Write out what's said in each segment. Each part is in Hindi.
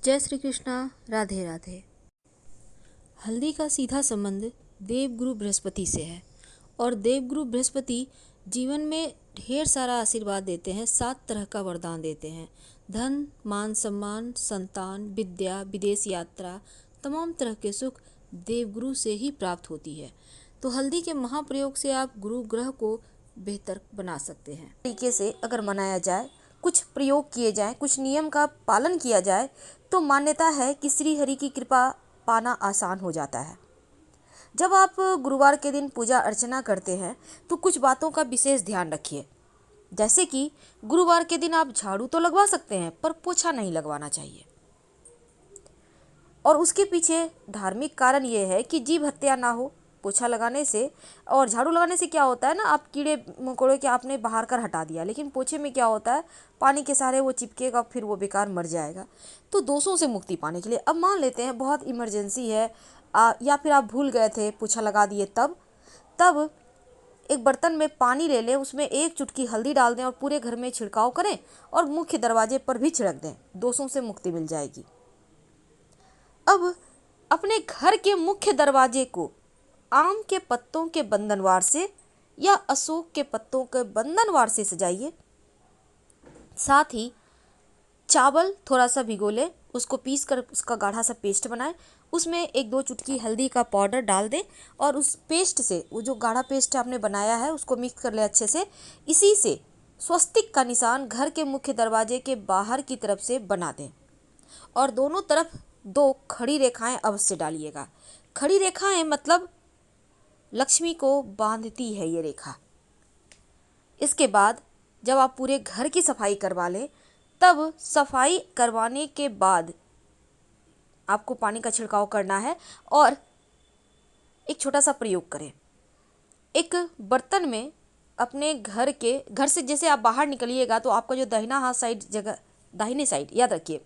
जय श्री कृष्णा। राधे राधे। हल्दी का सीधा संबंध देवगुरु बृहस्पति से है और देवगुरु बृहस्पति जीवन में ढेर सारा आशीर्वाद देते हैं। 7 तरह का वरदान देते हैं। धन, मान सम्मान, संतान, विद्या, विदेश यात्रा, तमाम तरह के सुख देवगुरु से ही प्राप्त होती है। तो हल्दी के महाप्रयोग से आप गुरु ग्रह को बेहतर बना सकते हैं। तरीके से अगर मनाया जाए, कुछ प्रयोग किए जाएं, कुछ नियम का पालन किया जाए तो मान्यता है कि श्री हरि की कृपा पाना आसान हो जाता है। जब आप गुरुवार के दिन पूजा अर्चना करते हैं तो कुछ बातों का विशेष ध्यान रखिए। जैसे कि गुरुवार के दिन आप झाड़ू तो लगवा सकते हैं पर पोछा नहीं लगवाना चाहिए। और उसके पीछे धार्मिक कारण ये है कि जीव हत्या ना हो। पोछा लगाने से और झाड़ू लगाने से क्या होता है ना, आप कीड़े मकोड़े के आपने बाहर कर हटा दिया, लेकिन पोछे में क्या होता है, पानी के सहारे वो चिपकेगा, फिर वो बेकार मर जाएगा। तो दोषों से मुक्ति पाने के लिए अब मान लेते हैं बहुत इमरजेंसी है या फिर आप भूल गए थे, पोछा लगा दिए, तब एक बर्तन में पानी ले लें, उसमें 1 चुटकी हल्दी डाल दें और पूरे घर में छिड़काव करें और मुख्य दरवाजे पर भी छिड़क दें। दोषों से मुक्ति मिल जाएगी। अब अपने घर के मुख्य दरवाजे को आम के पत्तों के बंधनवार से या अशोक के पत्तों के बंधनवार से सजाइए। साथ ही चावल थोड़ा सा भिगो लें, उसको पीस कर उसका गाढ़ा सा पेस्ट बनाएं, उसमें 1-2 चुटकी हल्दी का पाउडर डाल दें और उस पेस्ट से, वो जो गाढ़ा पेस्ट आपने बनाया है, उसको मिक्स कर लें अच्छे से। इसी से स्वस्तिक का निशान घर के मुख्य दरवाजे के बाहर की तरफ से बना दें और दोनों तरफ 2 खड़ी रेखाएं अवश्य डालिएगा। खड़ी रेखाएं मतलब लक्ष्मी को बांधती है ये रेखा। इसके बाद जब आप पूरे घर की सफाई करवा लें, तब सफाई करवाने के बाद आपको पानी का छिड़काव करना है और एक छोटा सा प्रयोग करें। एक बर्तन में अपने घर से जैसे आप बाहर निकलिएगा तो आपका जो दाहिना हाथ साइड जगह, दाहिने साइड याद रखिए,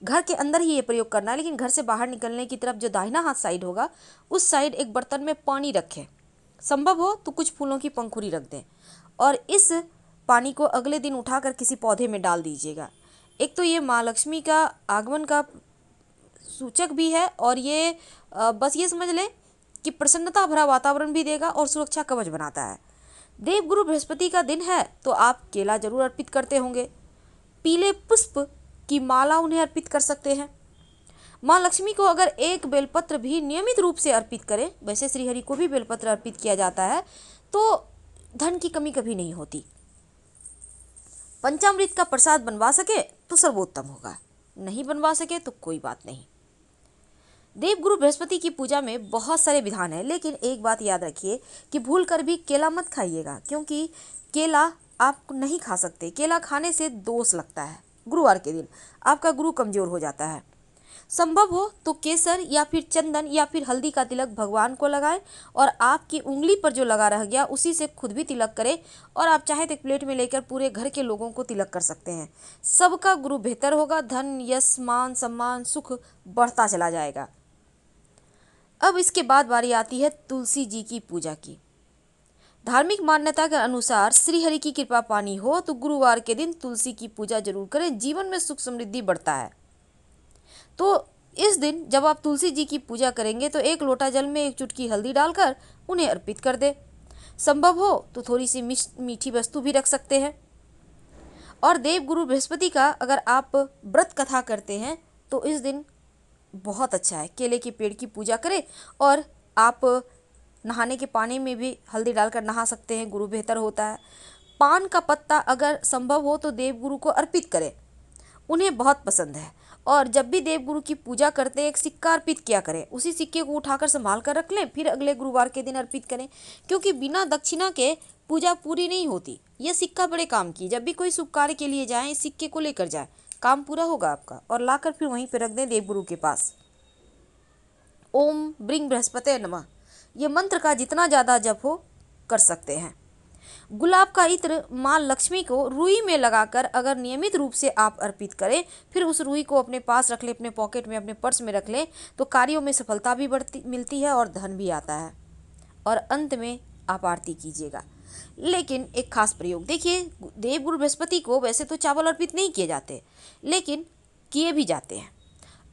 घर के अंदर ही ये प्रयोग करना है, लेकिन घर से बाहर निकलने की तरफ जो दाहिना हाथ साइड होगा, उस साइड एक बर्तन में पानी रखें। संभव हो तो कुछ फूलों की पंखुड़ी रख दें और इस पानी को अगले दिन उठाकर किसी पौधे में डाल दीजिएगा। एक तो ये माँ लक्ष्मी का आगमन का सूचक भी है और ये बस ये समझ लें कि प्रसन्नता भरा वातावरण भी देगा और सुरक्षा कवच बनाता है। देवगुरु बृहस्पति का दिन है तो आप केला जरूर अर्पित करते होंगे। पीले पुष्प की माला उन्हें अर्पित कर सकते हैं। माँ लक्ष्मी को अगर 1 बेलपत्र भी नियमित रूप से अर्पित करें, वैसे श्रीहरि को भी बेलपत्र अर्पित किया जाता है, तो धन की कमी कभी नहीं होती। पंचामृत का प्रसाद बनवा सके तो सर्वोत्तम होगा, नहीं बनवा सके तो कोई बात नहीं। देवगुरु बृहस्पति की पूजा में बहुत सारे विधान हैं, लेकिन एक बात याद रखिए कि भूल कर भी केला मत खाइएगा, क्योंकि केला आप नहीं खा सकते। केला खाने से दोष लगता है। गुरुवार के दिन आपका गुरु कमजोर हो जाता है। संभव हो तो केसर या फिर चंदन या फिर हल्दी का तिलक भगवान को लगाएं और आपकी उंगली पर जो लगा रह गया उसी से खुद भी तिलक करें और आप चाहे तो एक प्लेट में लेकर पूरे घर के लोगों को तिलक कर सकते हैं। सबका गुरु बेहतर होगा। धन, यश, मान सम्मान, सुख बढ़ता चला जाएगा। अब इसके बाद बारी आती है तुलसी जी की पूजा की। धार्मिक मान्यता के अनुसार श्रीहरि की कृपा पानी हो तो गुरुवार के दिन तुलसी की पूजा जरूर करें, जीवन में सुख समृद्धि बढ़ता है। तो इस दिन जब आप तुलसी जी की पूजा करेंगे तो 1 लोटा जल में 1 चुटकी हल्दी डालकर उन्हें अर्पित कर दें। संभव हो तो थोड़ी सी मीठी वस्तु भी रख सकते हैं। और देवगुरु बृहस्पति का अगर आप व्रत कथा करते हैं तो इस दिन बहुत अच्छा है। केले के पेड़ की पूजा करें और आप नहाने के पानी में भी हल्दी डालकर नहा सकते हैं, गुरु बेहतर होता है। पान का पत्ता अगर संभव हो तो देवगुरु को अर्पित करें, उन्हें बहुत पसंद है। और जब भी देवगुरु की पूजा करते हैं 1 सिक्का अर्पित किया करें, उसी सिक्के को उठाकर संभाल कर रख लें, फिर अगले गुरुवार के दिन अर्पित करें, क्योंकि बिना दक्षिणा के पूजा पूरी नहीं होती। यह सिक्का बड़े काम की, जब भी कोई शुभ कार्य के लिए जाएं इस सिक्के को लेकर जाएं, काम पूरा होगा आपका। और लाकर फिर वहीं पर रख दें देवगुरु के पास। ओम ब्रिंग बृहस्पते नमः, ये मंत्र का जितना ज़्यादा जप हो कर सकते हैं। गुलाब का इत्र माँ लक्ष्मी को रुई में लगाकर अगर नियमित रूप से आप अर्पित करें, फिर उस रुई को अपने पास रख लें, अपने पॉकेट में, अपने पर्स में रख लें, तो कार्यों में सफलता भी मिलती है और धन भी आता है। और अंत में आप आरती कीजिएगा। लेकिन एक खास प्रयोग देखिए, देवगुरु बृहस्पति को वैसे तो चावल अर्पित नहीं किए जाते, लेकिन किए भी जाते हैं।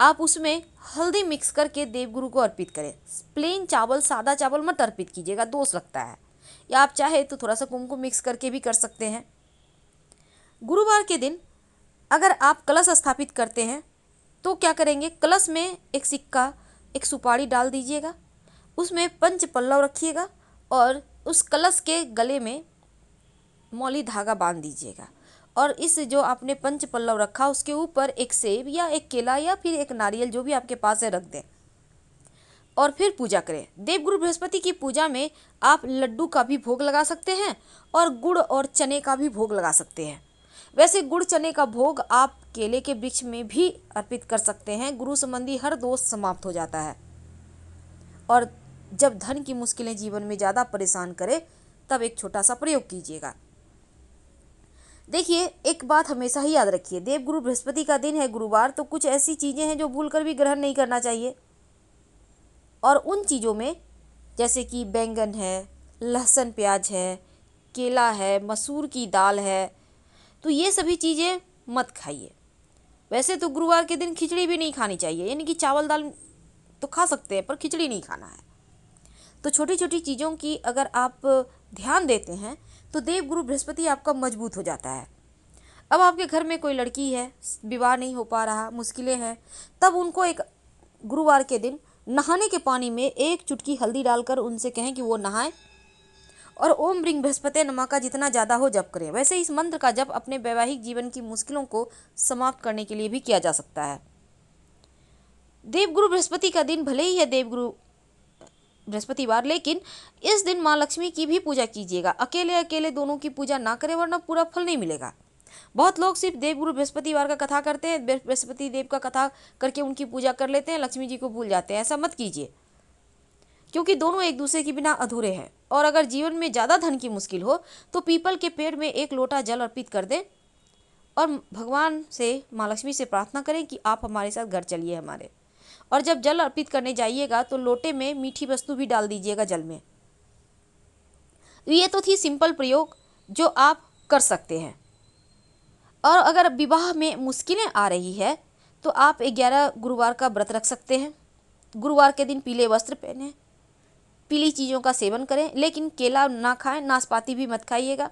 आप उसमें हल्दी मिक्स करके देवगुरु को अर्पित करें। प्लेन चावल, सादा चावल मत अर्पित कीजिएगा, दोष लगता है। या आप चाहे तो थोड़ा सा कुमकुम मिक्स करके भी कर सकते हैं। गुरुवार के दिन अगर आप कलश स्थापित करते हैं तो क्या करेंगे, कलश में एक सिक्का, एक सुपारी डाल दीजिएगा, उसमें पंच पल्लव रखिएगा और उस कलश के गले में मौली धागा बांध दीजिएगा। और इस जो आपने पंच पल्लव रखा उसके ऊपर एक सेब या एक केला या फिर एक नारियल जो भी आपके पास है रख दें और फिर पूजा करें। देवगुरु बृहस्पति की पूजा में आप लड्डू का भी भोग लगा सकते हैं और गुड़ और चने का भी भोग लगा सकते हैं। वैसे गुड़ चने का भोग आप केले के वृक्ष में भी अर्पित कर सकते हैं। गुरु संबंधी हर दोष समाप्त हो जाता है। और जब धन की मुश्किलें जीवन में ज़्यादा परेशान करे तब एक छोटा सा प्रयोग कीजिएगा। देखिए, एक बात हमेशा ही याद रखिए, देवगुरु बृहस्पति का दिन है गुरुवार, तो कुछ ऐसी चीज़ें हैं जो भूलकर भी ग्रहण नहीं करना चाहिए। और उन चीज़ों में जैसे कि बैंगन है, लहसुन प्याज है, केला है, मसूर की दाल है, तो ये सभी चीज़ें मत खाइए। वैसे तो गुरुवार के दिन खिचड़ी भी नहीं खानी चाहिए, यानी कि चावल दाल तो खा सकते हैं पर खिचड़ी नहीं खाना है। तो छोटी छोटी चीज़ों की अगर आप ध्यान देते हैं तो देवगुरु बृहस्पति आपका मजबूत हो जाता है। अब आपके घर में कोई लड़की है, विवाह नहीं हो पा रहा, मुश्किलें हैं, तब उनको एक गुरुवार के दिन नहाने के पानी में एक चुटकी हल्दी डालकर उनसे कहें कि वो नहाएं और ओम ह्रीं बृहस्पते नमः का जितना ज़्यादा हो जप करें। वैसे इस मंत्र का जप अपने वैवाहिक जीवन की मुश्किलों को समाप्त करने के लिए भी किया जा सकता है। देवगुरु बृहस्पति का दिन भले ही है देवगुरु बृहस्पतिवार, लेकिन इस दिन माँ लक्ष्मी की भी पूजा कीजिएगा। अकेले अकेले दोनों की पूजा ना करें वरना पूरा फल नहीं मिलेगा। बहुत लोग सिर्फ देवगुरु बृहस्पतिवार का कथा करते हैं, बृहस्पति देव का कथा करके उनकी पूजा कर लेते हैं, लक्ष्मी जी को भूल जाते हैं। ऐसा मत कीजिए, क्योंकि दोनों एक दूसरे के बिना अधूरे हैं। और अगर जीवन में ज़्यादा धन की मुश्किल हो तो पीपल के पेड़ में एक लोटा जल अर्पित कर दें और भगवान से, माँ लक्ष्मी से प्रार्थना करें कि आप हमारे साथ घर चलिए हमारे। और जब जल अर्पित करने जाइएगा तो लोटे में मीठी वस्तु भी डाल दीजिएगा जल में। ये तो थी सिंपल प्रयोग जो आप कर सकते हैं। और अगर विवाह में मुश्किलें आ रही है तो आप 11 गुरुवार का व्रत रख सकते हैं। गुरुवार के दिन पीले वस्त्र पहने, पीली चीज़ों का सेवन करें, लेकिन केला ना खाएं, नाशपाती भी मत खाइएगा।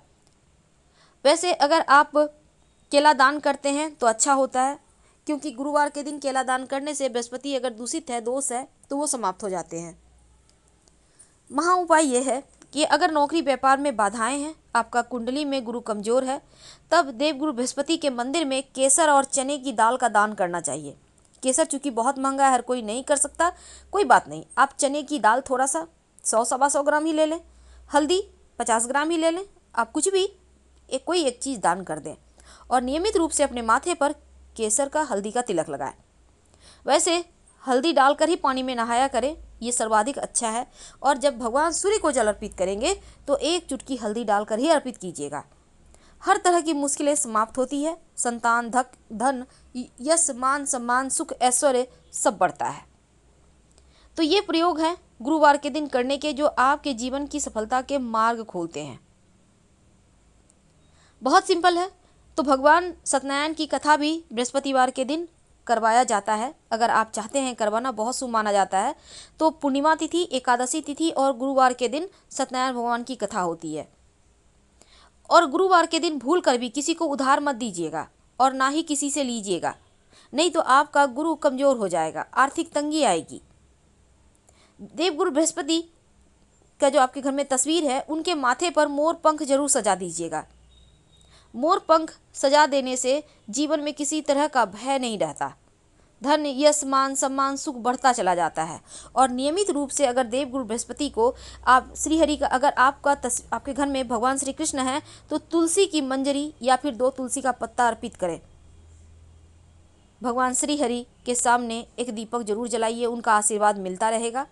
वैसे अगर आप केला दान करते हैं तो अच्छा होता है, क्योंकि गुरुवार के दिन केला दान करने से बृहस्पति अगर दूषित है, दोष है, तो वो समाप्त हो जाते हैं। महा उपाय ये है कि अगर नौकरी व्यापार में बाधाएं हैं, आपका कुंडली में गुरु कमजोर है, तब देवगुरु बृहस्पति के मंदिर में केसर और चने की दाल का दान करना चाहिए। केसर चूँकि बहुत महंगा है, हर कोई नहीं कर सकता, कोई बात नहीं, आप चने की दाल थोड़ा सा 100-125 ग्राम ही ले लें, हल्दी 50 ग्राम ही ले लें, आप कुछ भी कोई एक चीज़ दान कर दें और नियमित रूप से अपने माथे पर केसर का, हल्दी का तिलक लगाएं। वैसे हल्दी डालकर ही पानी में नहाया करें, ये सर्वाधिक अच्छा है। और जब भगवान सूर्य को जल अर्पित करेंगे तो एक चुटकी हल्दी डालकर ही अर्पित कीजिएगा। हर तरह की मुश्किलें समाप्त होती है, संतान, धन, यश, मान, सम्मान, सुख, ऐश्वर्य सब बढ़ता है। तो ये प्रयोग है गुरुवार के दिन करने के, जो आपके जीवन की सफलता के मार्ग खोलते हैं। बहुत सिंपल है। तो भगवान सत्यनारायण की कथा भी बृहस्पतिवार के दिन करवाया जाता है। अगर आप चाहते हैं करवाना, बहुत शुभ माना जाता है। तो पूर्णिमा तिथि, एकादशी तिथि और गुरुवार के दिन सत्यनारायण भगवान की कथा होती है। और गुरुवार के दिन भूल कर भी किसी को उधार मत दीजिएगा और ना ही किसी से लीजिएगा, नहीं तो आपका गुरु कमज़ोर हो जाएगा, आर्थिक तंगी आएगी। देवगुरु बृहस्पति का जो आपके घर में तस्वीर है, उनके माथे पर मोर पंख जरूर सजा दीजिएगा। मोर पंख सजा देने से जीवन में किसी तरह का भय नहीं रहता, धन, यश, मान, सम्मान, सुख बढ़ता चला जाता है। और नियमित रूप से अगर देवगुरु बृहस्पति को आप श्रीहरि का, अगर आपके घर में भगवान श्री कृष्ण हैं तो तुलसी की मंजरी या फिर 2 तुलसी का पत्ता अर्पित करें। भगवान श्रीहरि के सामने एक दीपक जरूर जलाइए, उनका आशीर्वाद मिलता रहेगा।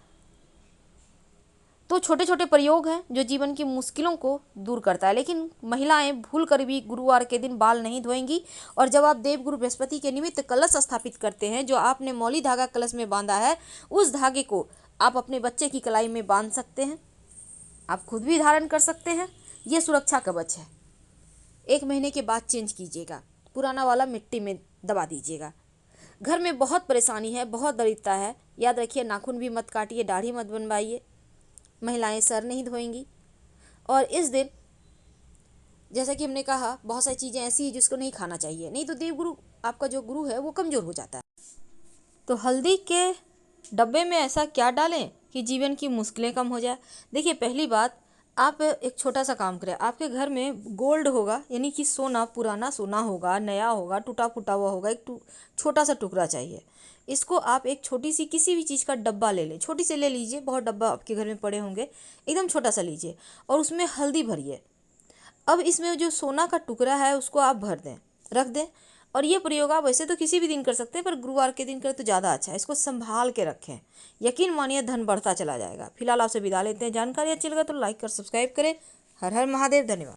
तो छोटे छोटे प्रयोग हैं जो जीवन की मुश्किलों को दूर करता है। लेकिन महिलाएं भूल कर भी गुरुवार के दिन बाल नहीं धोएंगी। और जब आप देवगुरु बृहस्पति के निमित्त कलश स्थापित करते हैं, जो आपने मौली धागा कलश में बांधा है, उस धागे को आप अपने बच्चे की कलाई में बांध सकते हैं, आप खुद भी धारण कर सकते हैं। ये सुरक्षा कवच है। 1 महीने के बाद चेंज कीजिएगा, पुराना वाला मिट्टी में दबा दीजिएगा। घर में बहुत परेशानी है, बहुत दरिद्रता है। याद रखिए, नाखून भी मत काटिए, दाढ़ी मत बनवाइए, महिलाएं सर नहीं धोएंगी। और इस दिन जैसा कि हमने कहा, बहुत सारी चीज़ें ऐसी हैं जिसको नहीं खाना चाहिए, नहीं तो देवगुरु, आपका जो गुरु है वो कमज़ोर हो जाता है। तो हल्दी के डब्बे में ऐसा क्या डालें कि जीवन की मुश्किलें कम हो जाए। देखिए, पहली बात, आप एक छोटा सा काम करें। आपके घर में गोल्ड होगा, यानी कि सोना, पुराना सोना होगा, नया होगा, टूटा फूटा हुआ होगा, एक छोटा सा टुकड़ा चाहिए। इसको आप एक छोटी सी किसी भी चीज़ का डब्बा ले लें, छोटी से ले लीजिए, बहुत डब्बा आपके घर में पड़े होंगे, एकदम छोटा सा लीजिए और उसमें हल्दी भरिए। अब इसमें जो सोना का टुकड़ा है उसको आप भर दें, रख दें। और ये प्रयोग आप वैसे तो किसी भी दिन कर सकते हैं, पर गुरुवार के दिन करें तो ज़्यादा अच्छा है। इसको संभाल के रखें, यकीन मानिए धन बढ़ता चला जाएगा। फिलहाल आपसे विदा लेते हैं। जानकारी अच्छी लगा तो लाइक कर सब्सक्राइब करें। हर हर महादेव, धन्यवाद।